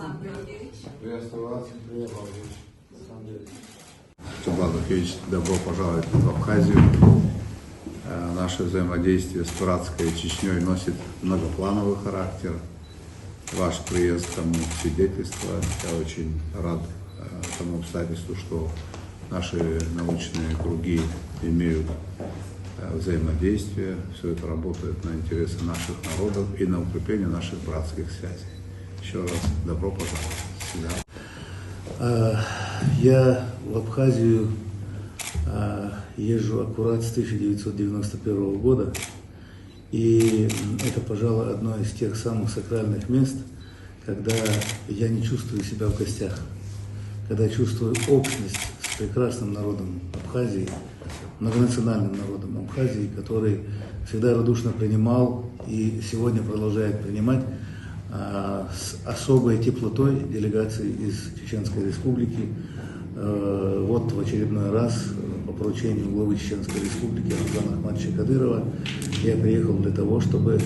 Руслан Георгиевич. Приветствую вас, приветствую. Руслан Георгиевич, добро пожаловать в Абхазию. Наше взаимодействие с братской Чечней носит многоплановый характер. Ваш приезд тому свидетельство. Я очень рад тому обстоятельству, что наши научные круги имеют взаимодействие. Все это работает на интересы наших народов и на укрепление наших братских связей. Еще раз добро пожаловать. Всегда. Я в Абхазию езжу аккурат с 1991 года, и это, пожалуй, одно из тех самых сакральных мест, когда я не чувствую себя в гостях, когда чувствую общность с прекрасным народом Абхазии, многонациональным народом Абхазии, который всегда радушно принимал и сегодня продолжает принимать с особой теплотой делегации из Чеченской Республики. Вот в очередной раз по поручению главы Чеченской Республики Рамзана Ахматовича Кадырова я приехал для того, чтобы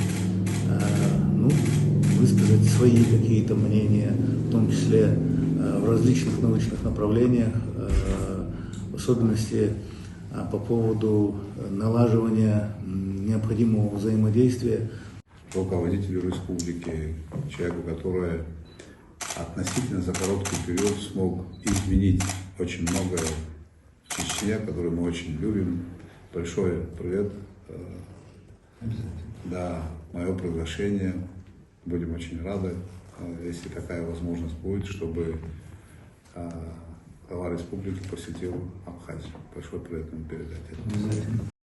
высказать свои какие-то мнения, в том числе в различных научных направлениях, в особенности по поводу налаживания необходимого взаимодействия. Руководителю республики, человеку, который относительно за короткий период смог изменить очень многое в Чечне, которую мы очень любим. Большой привет. Да, мое приглашение. Будем очень рады, если такая возможность будет, чтобы глава республики посетил Абхазию. Большой привет ему передать.